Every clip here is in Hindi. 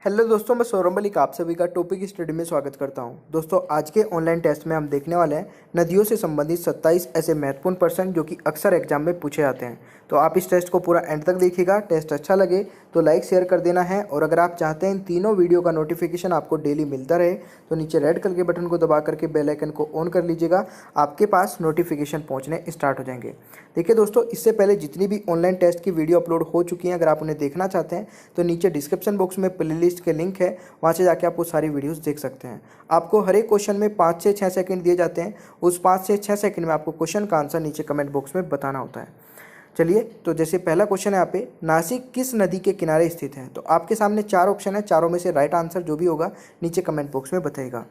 हेलो दोस्तों, मैं सौरभ मलिक आप सभी का टॉपिक स्टडी में स्वागत करता हूं। दोस्तों, आज के ऑनलाइन टेस्ट में हम देखने वाले हैं नदियों से संबंधित 27 ऐसे महत्वपूर्ण प्रश्न जो कि अक्सर एग्जाम में पूछे जाते हैं। तो आप इस टेस्ट को पूरा एंड तक देखिएगा। टेस्ट अच्छा लगे तो लाइक शेयर कर देना है, और अगर आप चाहते हैं इन तीनों वीडियो का नोटिफिकेशन आपको डेली मिलता रहे तो नीचे रेड कलर के बटन को दबा करके बेल आइकन को ऑन कर लीजिएगा। आपके पास नोटिफिकेशन पहुँचने स्टार्ट हो जाएंगे। देखिए दोस्तों, इससे पहले जितनी भी ऑनलाइन टेस्ट की वीडियो अपलोड हो चुकी हैं, अगर आप उन्हें देखना चाहते हैं तो नीचे डिस्क्रिप्शन बॉक्स में प्लेलिस्ट के लिंक है, वहाँ से जाके आप वो सारी वीडियोस देख सकते हैं। आपको हर एक क्वेश्चन में 5 से 6 सेकंड दिए जाते हैं। उस 5 से 6 सेकंड में आपको क्वेश्चन का आंसर नीचे कमेंट बॉक्स में बताना होता है। चलिए, तो जैसे पहला क्वेश्चन है यहाँ पे, नासिक किस नदी के किनारे स्थित है? तो आपके सामने 4 ऑप्शन है, चारों में से राइट आंसर जो भी होगा नीचे कमेंट बॉक्स में बताइएगा।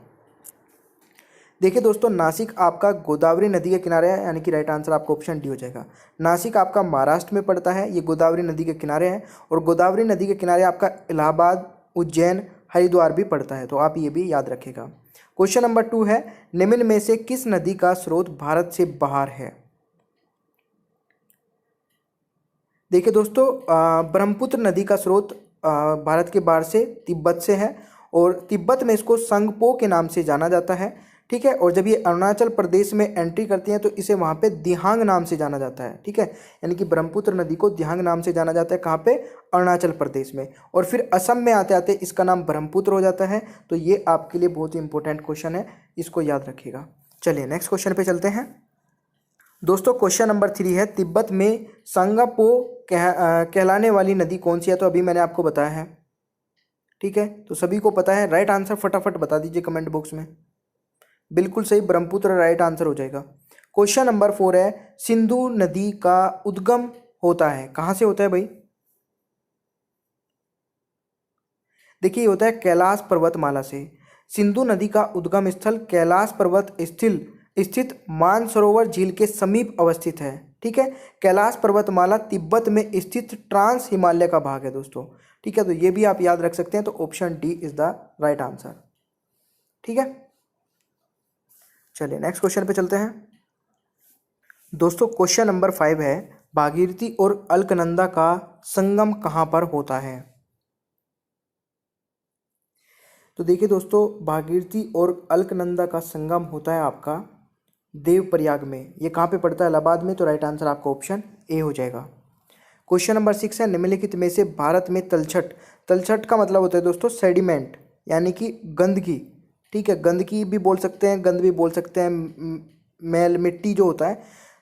देखिए दोस्तों, नासिक आपका गोदावरी नदी के किनारे है, यानी कि राइट आंसर आपका ऑप्शन डी हो जाएगा। नासिक आपका महाराष्ट्र में पड़ता है, ये गोदावरी नदी के किनारे है, और गोदावरी नदी के किनारे आपका इलाहाबाद, उज्जैन, हरिद्वार भी पड़ता है, तो आप ये भी याद रखिएगा। क्वेश्चन नंबर 2 है, निम्न में से किस नदी का स्रोत भारत से बाहर है? देखिए दोस्तों, ब्रह्मपुत्र नदी का स्रोत भारत के बाहर से तिब्बत से है, और तिब्बत में इसको संगपो के नाम से जाना जाता है। ठीक है, और जब ये अरुणाचल प्रदेश में एंट्री करती हैं तो इसे वहाँ पे दिहांग नाम से जाना जाता है। ठीक है, यानी कि ब्रह्मपुत्र नदी को दिहांग नाम से जाना जाता है। कहाँ पे? अरुणाचल प्रदेश में। और फिर असम में आते आते इसका नाम ब्रह्मपुत्र हो जाता है। तो ये आपके लिए बहुत ही इंपॉर्टेंट क्वेश्चन है, इसको याद रखिएगा। चलिए नेक्स्ट क्वेश्चन पे चलते हैं। दोस्तों, क्वेश्चन नंबर 3 है, तिब्बत में संगापो कहलाने वाली नदी कौन सी है? तो अभी मैंने आपको बताया है। ठीक है, तो सभी को पता है। राइट आंसर फटाफट बता दीजिए कमेंट बॉक्स में। बिल्कुल सही, ब्रह्मपुत्र राइट आंसर हो जाएगा। क्वेश्चन नंबर 4 है, सिंधु नदी का उद्गम होता है, कहाँ से होता है भाई? देखिए, ये होता है कैलाश पर्वतमाला से। सिंधु नदी का उद्गम स्थल कैलाश पर्वत स्थित मानसरोवर झील के समीप अवस्थित है। ठीक है, कैलाश पर्वतमाला तिब्बत में स्थित ट्रांस हिमालय का भाग है दोस्तों। ठीक है, तो ये भी आप याद रख सकते हैं। तो option D is the right answer. ठीक है, चलिए नेक्स्ट क्वेश्चन पे चलते हैं। दोस्तों, क्वेश्चन नंबर 5 है, भागीरथी और अलकनंदा का संगम कहाँ पर होता है? तो देखिए दोस्तों, भागीरथी और अलकनंदा का संगम होता है आपका देवप्रयाग में। ये कहाँ पे पड़ता है? इलाहाबाद में। तो राइट आंसर आपका ऑप्शन ए हो जाएगा। क्वेश्चन नंबर 6 है, निम्नलिखित में से भारत में तलछट का मतलब होता है दोस्तों सेडिमेंट, यानी कि गंदगी। ठीक है, गंदगी भी बोल सकते हैं, गंद भी बोल सकते हैं, मैल मिट्टी जो होता है,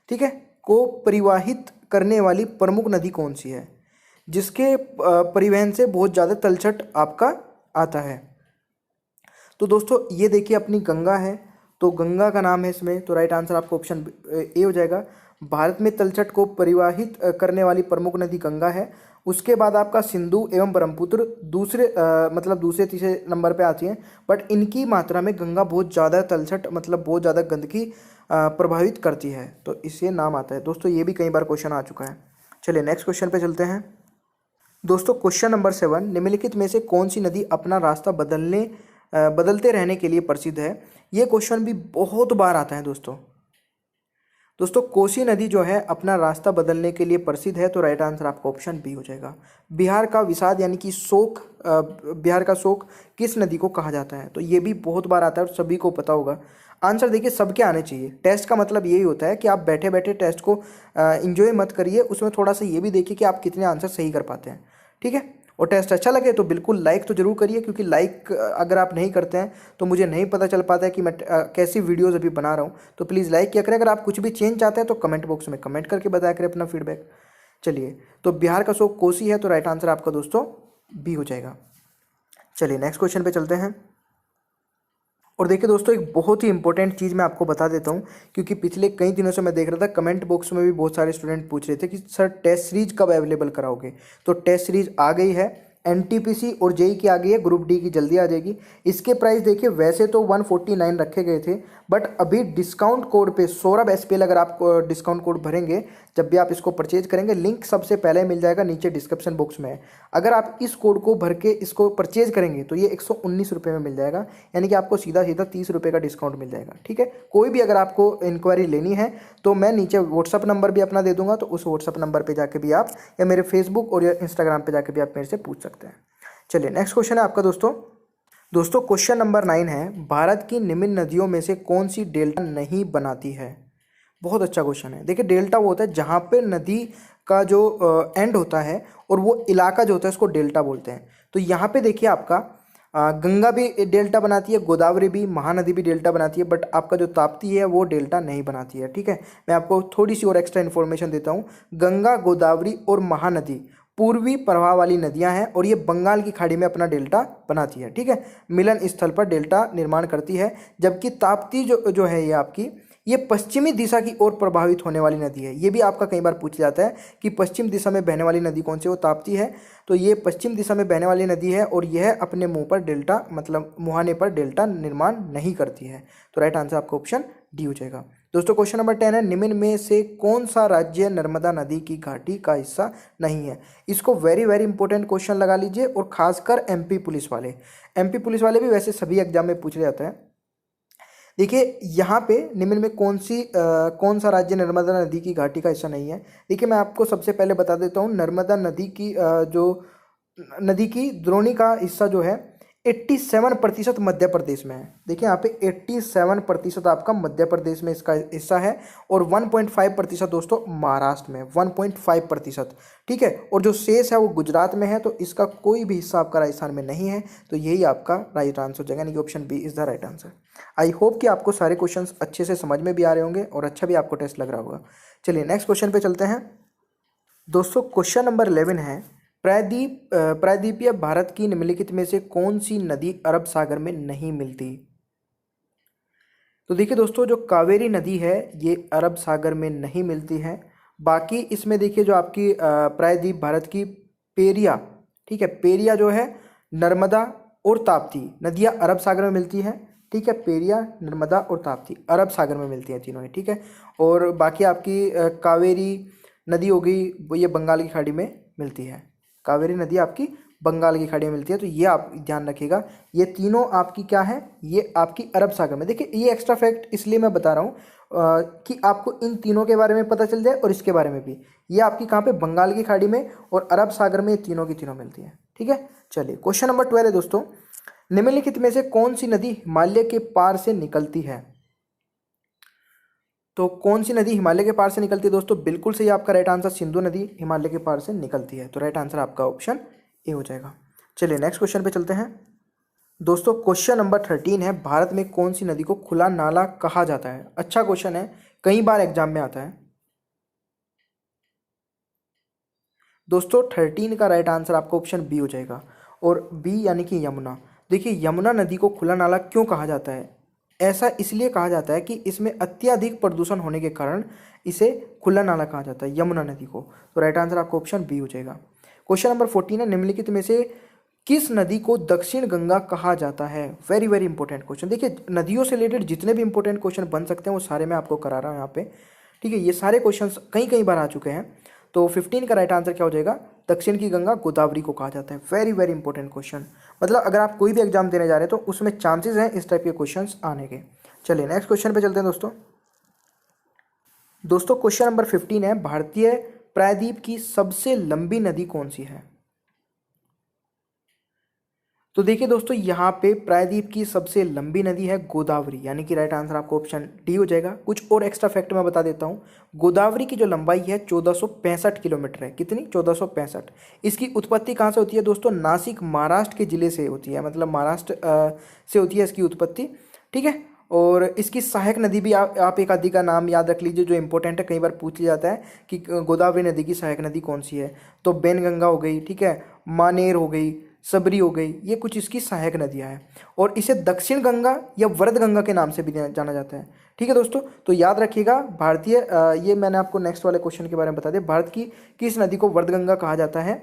ठीक है, को परिवाहित करने वाली प्रमुख नदी कौन सी है, जिसके परिवहन से बहुत ज़्यादा तलछट आपका आता है? तो दोस्तों, ये देखिए अपनी गंगा है, तो गंगा का नाम है इसमें। तो राइट आंसर आपका ऑप्शन ए हो जाएगा। भारत में तलछट को परिवाहित करने वाली प्रमुख नदी गंगा है। उसके बाद आपका सिंधु एवं ब्रह्मपुत्र दूसरे तीसरे नंबर पे आती हैं, बट इनकी मात्रा में गंगा बहुत ज़्यादा तलछट बहुत ज़्यादा गंदगी प्रभावित करती है, तो इससे नाम आता है। दोस्तों, ये भी कई बार क्वेश्चन आ चुका है। चलिए नेक्स्ट क्वेश्चन पे चलते हैं। दोस्तों, क्वेश्चन नंबर 7, निम्नलिखित में से कौन सी नदी अपना रास्ता बदलते रहने के लिए प्रसिद्ध है? ये क्वेश्चन भी बहुत बार आता है दोस्तों, कोसी नदी जो है अपना रास्ता बदलने के लिए प्रसिद्ध है। तो राइट आंसर आपका ऑप्शन बी हो जाएगा। बिहार का विषाद यानी कि बिहार का शोक किस नदी को कहा जाता है? तो ये भी बहुत बार आता है और सभी को पता होगा। आंसर देखिए सबके आने चाहिए। टेस्ट का मतलब यही होता है कि आप बैठे बैठे टेस्ट को एंजॉय मत करिए, उसमें थोड़ा सा ये भी देखिए कि आप कितने आंसर सही कर पाते हैं। ठीक है, और टेस्ट अच्छा लगे तो बिल्कुल लाइक तो जरूर करिए, क्योंकि लाइक अगर आप नहीं करते हैं तो मुझे नहीं पता चल पाता है कि मैं कैसी वीडियोज़ अभी बना रहा हूँ। तो प्लीज़ लाइक किया करें। अगर आप कुछ भी चेंज चाहते हैं तो कमेंट बॉक्स में कमेंट करके बताया करें अपना फीडबैक। चलिए, तो बिहार का शोक कोसी है, तो राइट आंसर आपका दोस्तों बी हो जाएगा। चलिए नेक्स्ट क्वेश्चन पे चलते हैं। और देखिए दोस्तों, एक बहुत ही इंपॉर्टेंट चीज़ मैं आपको बता देता हूँ, क्योंकि पिछले कई दिनों से मैं देख रहा था कमेंट बॉक्स में भी बहुत सारे स्टूडेंट पूछ रहे थे कि सर टेस्ट सीरीज कब अवेलेबल कराओगे। तो टेस्ट सीरीज आ गई है, एनटीपीसी और जेई की आ गई है, ग्रुप डी की जल्दी आ जाएगी। इसके प्राइस देखिए वैसे तो 149 रखे गए थे, बट अभी डिस्काउंट कोड पे सौरभ एसपीएल अगर आप डिस्काउंट कोड भरेंगे, जब भी आप इसको परचेज करेंगे, लिंक सबसे पहले मिल जाएगा नीचे डिस्क्रिप्शन बॉक्स में है। अगर आप इस कोड को भर के इसको परचेज करेंगे तो ये 119 रुपये में मिल जाएगा, यानी कि आपको सीधा सीधा 30 रुपये का डिस्काउंट मिल जाएगा। ठीक है, कोई भी अगर आपको इंक्वायरी लेनी है तो मैं नीचे व्हाट्सअप नंबर भी अपना दे दूंगा, तो उस व्हाट्सअप नंबर पर जाके भी आप, या मेरे फेसबुक और या इंस्टाग्राम पर जाके भी आप मेरे से पूछ सकते हैं। चलिए नेक्स्ट क्वेश्चन है आपका दोस्तों। दोस्तों क्वेश्चन नंबर 9 है, भारत की निम्न नदियों में से कौन सी डेल्टा नहीं बनाती है? बहुत अच्छा क्वेश्चन है। देखिए डेल्टा वो होता है जहाँ पे नदी का जो एंड होता है और वो इलाका जो होता है उसको डेल्टा बोलते हैं। तो यहाँ पे देखिए आपका गंगा भी डेल्टा बनाती है, गोदावरी भी, महानदी भी डेल्टा बनाती है, बट आपका जो ताप्ती है वो डेल्टा नहीं बनाती है। ठीक है, मैं आपको थोड़ी सी और एक्स्ट्रा इन्फॉर्मेशन देता हूँ। गंगा, गोदावरी और महानदी पूर्वी प्रवाह वाली नदियां हैं और ये बंगाल की खाड़ी में अपना डेल्टा बनाती है। ठीक है, मिलन स्थल पर डेल्टा निर्माण करती है, जबकि ताप्ती जो है ये पश्चिमी दिशा की ओर प्रभावित होने वाली नदी है। ये भी आपका कई बार पूछ जाता है कि पश्चिम दिशा में बहने वाली नदी कौन सी, वो ताप्ती है। तो ये पश्चिम दिशा में बहने वाली नदी है और यह अपने मुंह पर डेल्टा मतलब मुहाने पर डेल्टा निर्माण नहीं करती है। तो राइट आंसर आपका ऑप्शन डी हो जाएगा। दोस्तों क्वेश्चन नंबर 10 है, निम्न में से कौन सा राज्य नर्मदा नदी की घाटी का हिस्सा नहीं है? इसको वेरी वेरी इंपॉर्टेंट क्वेश्चन लगा लीजिए, और खासकर एमपी पुलिस वाले भी वैसे सभी एग्जाम में पूछ जाता है। देखिए यहाँ पे निम्न में कौन सा राज्य नर्मदा नदी की घाटी का हिस्सा नहीं है? देखिए मैं आपको सबसे पहले बता देता हूँ, नर्मदा नदी की जो नदी की द्रोणी का हिस्सा जो है 87% मध्य प्रदेश में है। देखिए यहाँ पे 87% आपका मध्य प्रदेश में इसका हिस्सा है, और 1.5% दोस्तों महाराष्ट्र में, 1.5%। ठीक है, और जो शेष है वो गुजरात में है, तो इसका कोई भी हिस्सा आपका राजस्थान में नहीं है। तो यही आपका राइट आंसर हो जाएगा, यानी कि option B is the right answer. I hope कि आपको सारे क्वेश्चंस अच्छे से समझ में भी आ रहे होंगे और अच्छा भी आपको टेस्ट लग रहा होगा। चलिए नेक्स्ट क्वेश्चन पे चलते हैं दोस्तों। क्वेश्चन नंबर 11 है, प्रायद्वीपीय भारत की निम्नलिखित में से कौन सी नदी अरब सागर में नहीं मिलती? तो देखिए दोस्तों, जो कावेरी नदी है ये अरब सागर में नहीं मिलती है। बाकी इसमें देखिए जो आपकी प्रायद्वीप भारत की पेरिया, ठीक है, पेरिया जो है, नर्मदा और ताप्ती नदियाँ अरब सागर में मिलती है। ठीक है, पेरिया, नर्मदा और ताप्ती अरब सागर में मिलती हैं तीनों ही। ठीक है, और बाकी आपकी कावेरी नदी हो गई, वो ये बंगाल की खाड़ी में मिलती है। कावेरी नदी आपकी बंगाल की खाड़ी में मिलती है, तो ये आप ध्यान रखिएगा। ये तीनों आपकी क्या है, ये आपकी अरब सागर में। देखिए ये एक्स्ट्रा फैक्ट इसलिए मैं बता रहा हूँ कि आपको इन तीनों के बारे में पता चल जाए और इसके बारे में भी। ये आपकी कहाँ पे, बंगाल की खाड़ी में और अरब सागर में, तीनों की तीनों मिलती है। ठीक है, चलिए क्वेश्चन नंबर 12 है दोस्तों, निम्नलिखित में से कौन सी नदी हिमालय के पार से निकलती है? तो कौन सी नदी हिमालय के पार से निकलती है दोस्तों? बिल्कुल सही आपका राइट आंसर, सिंधु नदी हिमालय के पार से निकलती है। तो राइट आंसर आपका ऑप्शन ए हो जाएगा। चलिए नेक्स्ट क्वेश्चन पे चलते हैं दोस्तों। क्वेश्चन नंबर 13 है, भारत में कौन सी नदी को खुला नाला कहा जाता है? अच्छा क्वेश्चन है, कई बार एग्जाम में आता है दोस्तों। 13 का राइट आंसर आपका ऑप्शन बी हो जाएगा, और बी यानी कि यमुना। देखिए यमुना नदी को खुला नाला क्यों कहा जाता है? ऐसा इसलिए कहा जाता है कि इसमें अत्यधिक प्रदूषण होने के कारण इसे खुला नाला कहा जाता है, यमुना नदी को। तो राइट आंसर आपका ऑप्शन बी हो जाएगा। क्वेश्चन नंबर 14 है, निम्नलिखित में से किस नदी को दक्षिण गंगा कहा जाता है? Very very important question. देखिए नदियों से रिलेटेड जितने भी इंपॉर्टेंट क्वेश्चन बन सकते हैं वो सारे मैं आपको करा रहा हूँ यहाँ पे। ठीक है, ये सारे क्वेश्चन कई बार आ चुके हैं। तो 15 का राइट आंसर क्या हो जाएगा? दक्षिण की गंगा गोदावरी को कहा जाता है। वेरी वेरी इंपॉर्टेंट क्वेश्चन, मतलब अगर आप कोई भी एग्जाम देने जा रहे हैं तो उसमें चांसेस हैं इस टाइप के क्वेश्चंस आने के। चलिए नेक्स्ट क्वेश्चन पे चलते हैं दोस्तों। क्वेश्चन नंबर 15 है, भारतीय प्रायद्वीप की सबसे लंबी नदी कौन सी है? तो देखिए दोस्तों, यहाँ पे प्रायद्वीप की सबसे लंबी नदी है गोदावरी, यानी कि राइट आंसर आपको ऑप्शन डी हो जाएगा। कुछ और एक्स्ट्रा फैक्ट मैं बता देता हूँ। गोदावरी की जो लंबाई है 1465 किलोमीटर है। कितनी? 1465। इसकी उत्पत्ति कहाँ से होती है दोस्तों? नासिक महाराष्ट्र के जिले से होती है, मतलब महाराष्ट्र से होती है इसकी उत्पत्ति। ठीक है, और इसकी सहायक नदी भी आप एक आदि का नाम याद रख लीजिए जो इंपॉर्टेंट है, कई बार पूछ लिया जाता है कि गोदावरी नदी की सहायक नदी कौन सी है। तो बेनगंगा हो गई, ठीक है, मानेर हो गई, सबरी हो गई, ये कुछ इसकी सहायक नदियां हैं। और इसे दक्षिण गंगा या वरद गंगा के नाम से भी जाना जाता है। ठीक है दोस्तों, तो याद रखिएगा भारतीय ये मैंने आपको नेक्स्ट वाले क्वेश्चन के बारे में बता दिया, भारत की किस नदी को वरद गंगा कहा जाता है?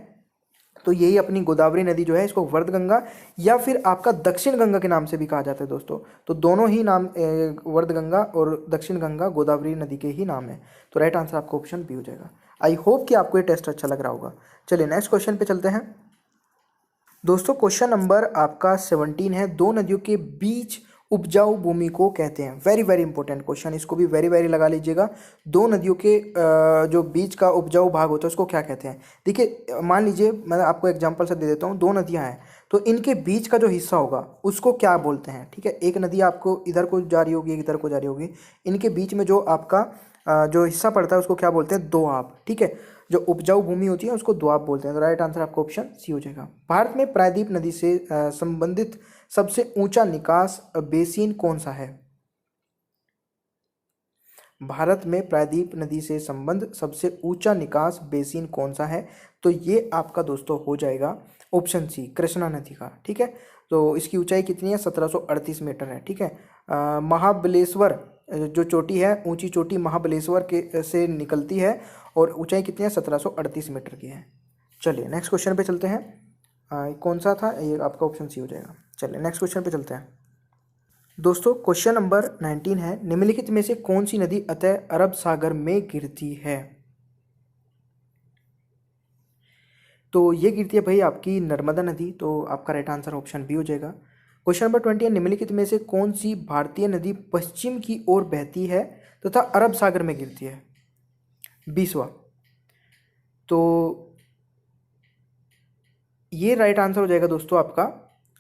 तो यही अपनी गोदावरी नदी जो है इसको वरद गंगा या फिर आपका दक्षिण गंगा के नाम से भी कहा जाता है दोस्तों। तो दोनों ही नाम वरद गंगा और दक्षिण गंगा गोदावरी नदी के ही नाम है। तो राइट आंसर आपका ऑप्शन बी हो जाएगा। आई होप कि आपको ये टेस्ट अच्छा लग रहा होगा। चलिए नेक्स्ट क्वेश्चन पे चलते हैं दोस्तों। क्वेश्चन नंबर आपका 17 है, दो नदियों के बीच उपजाऊ भूमि को कहते हैं। वेरी वेरी इंपॉर्टेंट क्वेश्चन, इसको भी वेरी वेरी लगा लीजिएगा। दो नदियों के जो बीच का उपजाऊ भाग होता है उसको क्या कहते हैं? देखिए मान लीजिए मैं आपको एग्जांपल से दे देता हूँ, दो नदियाँ हैं, तो इनके बीच का जो हिस्सा होगा उसको क्या बोलते हैं, ठीक है। एक नदी आपको इधर को जा रही होगी, एक इधर को जा रही होगी, इनके बीच में जो आपका जो हिस्सा पड़ता है उसको क्या बोलते हैं, दोआब, ठीक है। जो उपजाऊ भूमि होती है उसको दोआब बोलते हैं। तो राइट आंसर आपका ऑप्शन सी हो जाएगा। भारत में प्रायद्वीप नदी से संबंधित सबसे ऊंचा निकास बेसिन कौन सा है? भारत में प्रायद्वीप नदी से संबंध सबसे ऊंचा निकास बेसिन कौन सा है? तो ये आपका दोस्तों हो जाएगा ऑप्शन सी, कृष्णा नदी का, ठीक है। तो इसकी ऊंचाई कितनी है? 1738 मीटर है, ठीक है। महाबलेश्वर जो चोटी है, ऊंची चोटी महाबलेश्वर के से निकलती है और ऊंचाई कितनी है? 1738 मीटर की है। चलिए नेक्स्ट क्वेश्चन पे चलते हैं। कौन सा था ये? आपका ऑप्शन सी हो जाएगा। चलिए नेक्स्ट क्वेश्चन पे चलते हैं दोस्तों। क्वेश्चन नंबर 19 है, निम्नलिखित में से कौन सी नदी अतः अरब सागर में गिरती है? तो ये गिरती है भाई आपकी नर्मदा नदी। तो आपका राइट आंसर ऑप्शन बी हो जाएगा। क्वेश्चन नंबर 20 है, निम्नलिखित में से कौन सी भारतीय नदी पश्चिम की ओर बहती है तथा अरब सागर में गिरती है? 20वां। तो ये राइट आंसर हो जाएगा दोस्तों आपका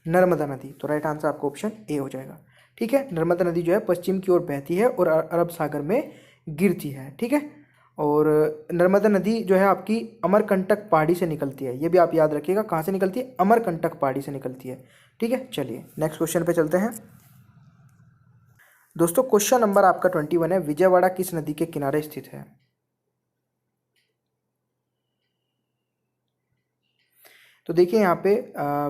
नर्मदा नदी। तो राइट आंसर आपका ऑप्शन ए हो जाएगा, ठीक है। नर्मदा नदी जो है पश्चिम की ओर बहती है और अरब सागर में गिरती है, ठीक है। और नर्मदा नदी जो है आपकी अमरकंटक पहाड़ी से निकलती है, ये भी आप याद रखिएगा। कहाँ से निकलती है? अमरकंटक पहाड़ी से निकलती है, ठीक है। चलिए नेक्स्ट क्वेश्चन पे चलते हैं दोस्तों। क्वेश्चन नंबर आपका 21 है, विजयवाड़ा किस नदी के किनारे स्थित है? तो देखिए यहाँ पे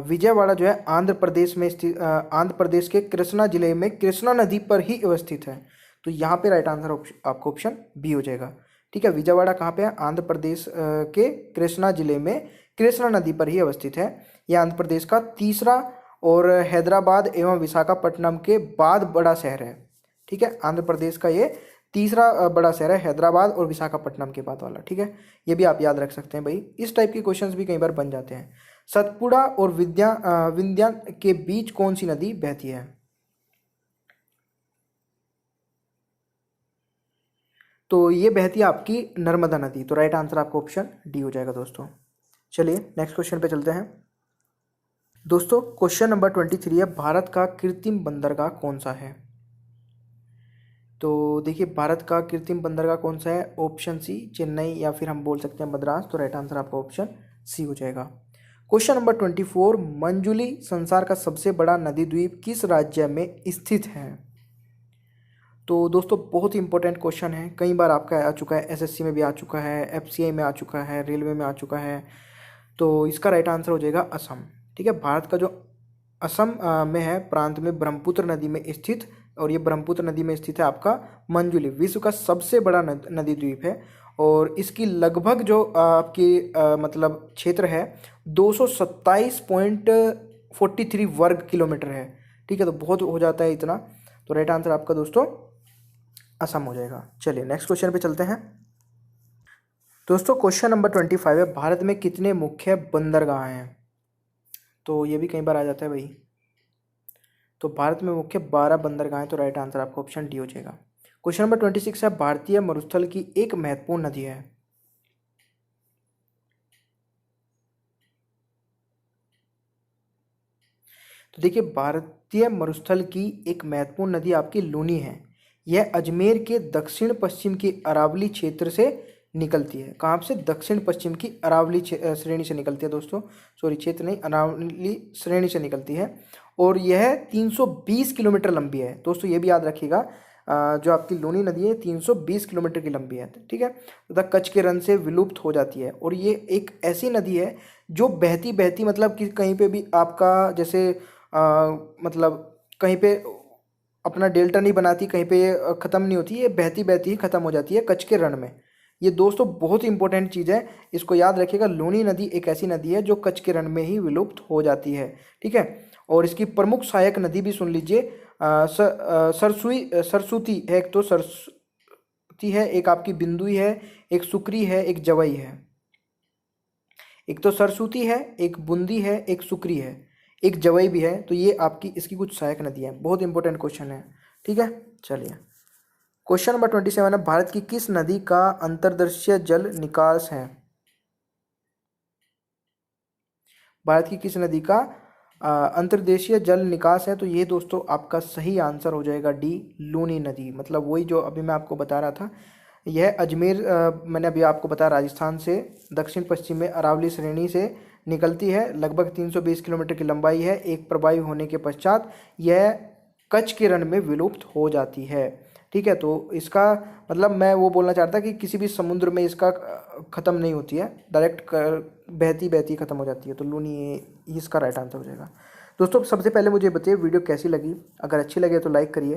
विजयवाड़ा जो है आंध्र प्रदेश में स्थित, आंध्र प्रदेश के कृष्णा जिले में कृष्णा नदी पर ही अवस्थित है। तो यहाँ पे राइट आंसर आपको ऑप्शन बी हो जाएगा, ठीक है। विजयवाड़ा कहाँ पे है? आंध्र प्रदेश के कृष्णा जिले में कृष्णा नदी पर ही अवस्थित है। यह आंध्र प्रदेश का तीसरा और हैदराबाद एवं विशाखापट्टनम के बाद बड़ा शहर है, ठीक है। आंध्र प्रदेश का ये तीसरा बड़ा शहर है, हैदराबाद और विशाखापट्टनम के बाद वाला, ठीक है। ये भी आप याद रख सकते हैं भाई। इस टाइप के क्वेश्चंस भी कई बार बन जाते हैं। सतपुड़ा और विंध्या के बीच कौन सी नदी बहती है? तो ये बहती है आपकी नर्मदा नदी। तो राइट आंसर आपका ऑप्शन डी हो जाएगा दोस्तों। चलिए नेक्स्ट क्वेश्चन पे चलते हैं दोस्तों। क्वेश्चन नंबर 23 है, भारत का कृत्रिम बंदरगाह कौन सा है? तो देखिए भारत का कृत्रिम बंदरगाह कौन सा है? ऑप्शन सी, चेन्नई या फिर हम बोल सकते हैं मद्रास। तो राइट आंसर आपका ऑप्शन सी हो जाएगा। क्वेश्चन नंबर 24, मंजुली संसार का सबसे बड़ा नदी द्वीप किस राज्य में स्थित है? तो दोस्तों बहुत ही इंपॉर्टेंट क्वेश्चन है, कई बार आपका आ चुका है, एसएससी में भी आ चुका है, एफसीआई में आ चुका है, रेलवे में आ चुका है। तो इसका राइट आंसर हो जाएगा असम, ठीक है। भारत का जो असम में है प्रांत में ब्रह्मपुत्र नदी में स्थित, और ये ब्रह्मपुत्र नदी में स्थित है आपका मंजुली, विश्व का सबसे बड़ा नदी द्वीप है। और इसकी लगभग जो आपकी मतलब क्षेत्र है 227.43 वर्ग किलोमीटर है, ठीक है। तो बहुत हो जाता है इतना। तो राइट आंसर आपका दोस्तों असम हो जाएगा। चलिए नेक्स्ट क्वेश्चन पे चलते हैं दोस्तों। क्वेश्चन नंबर 25 है, भारत में कितने मुख्य बंदरगाह हैं? तो ये भी कई बार आ जाता है भाई। तो भारत में मुख्य 12 बंदरगाह हैं। तो राइट आंसर आपका ऑप्शन डी हो जाएगा। क्वेश्चन नंबर 26 है, भारतीय मरुस्थल की एक महत्वपूर्ण नदी है। तो देखिए भारतीय मरुस्थल की एक महत्वपूर्ण नदी आपकी लूनी है। यह अजमेर के दक्षिण पश्चिम की अरावली क्षेत्र से निकलती है। कहाँ से? दक्षिण पश्चिम की अरावली श्रेणी से निकलती है दोस्तों, सॉरी क्षेत्र नहीं, अरावली श्रेणी से निकलती है। और यह 320 किलोमीटर लंबी है दोस्तों, ये भी याद रखिएगा। जो आपकी लूनी नदी है 320 किलोमीटर की लंबी है, ठीक है। तथा कच्छ के रण से विलुप्त हो जाती है। और ये एक ऐसी नदी है जो बहती बहती मतलब कि कहीं पे भी आपका जैसे मतलब कहीं पे अपना डेल्टा नहीं बनाती, कहीं पे ख़त्म नहीं होती, ये बहती बहती ही ख़त्म हो जाती है कच्छ के रण में। ये दोस्तों बहुत ही इंपॉर्टेंट चीज़ है, इसको याद रखिएगा। लूनी नदी एक ऐसी नदी है जो कच्छ के रण में ही विलुप्त हो जाती है, ठीक है। और इसकी प्रमुख सहायक नदी भी सुन लीजिए, सरस्वती है, एक तो सरस्वती है, एक आपकी बिंदुई है, एक सुक्री है, एक जवई है। एक तो सरस्वती है, एक बूंदी है, एक सुक्री है, एक जवई भी है। तो ये आपकी इसकी कुछ सहायक नदियाँ हैं। बहुत इंपॉर्टेंट क्वेश्चन है, ठीक है। चलिए क्वेश्चन नंबर 27 है, भारत की किस नदी का अंतर्देशीय जल निकास है? भारत की किस नदी का अंतर्देशीय जल निकास है, तो ये दोस्तों आपका सही आंसर हो जाएगा डी, लूनी नदी। मतलब वही जो अभी मैं आपको बता रहा था, यह अजमेर, मैंने अभी आपको बताया, राजस्थान से दक्षिण पश्चिम में अरावली श्रेणी से निकलती है। लगभग 320 किलोमीटर की लंबाई है। एक प्रवाही होने के पश्चात यह कच्छ के रण में विलुप्त हो जाती है। ठीक है, तो इसका मतलब मैं वो बोलना चाहता कि किसी भी समुद्र में इसका ख़त्म नहीं होती है, डायरेक्ट बहती बहती ख़त्म हो जाती है। तो लूनी, ये इसका राइट आंसर हो जाएगा। दोस्तों सबसे पहले मुझे बताइए वीडियो कैसी लगी। अगर अच्छी लगे तो लाइक करिए।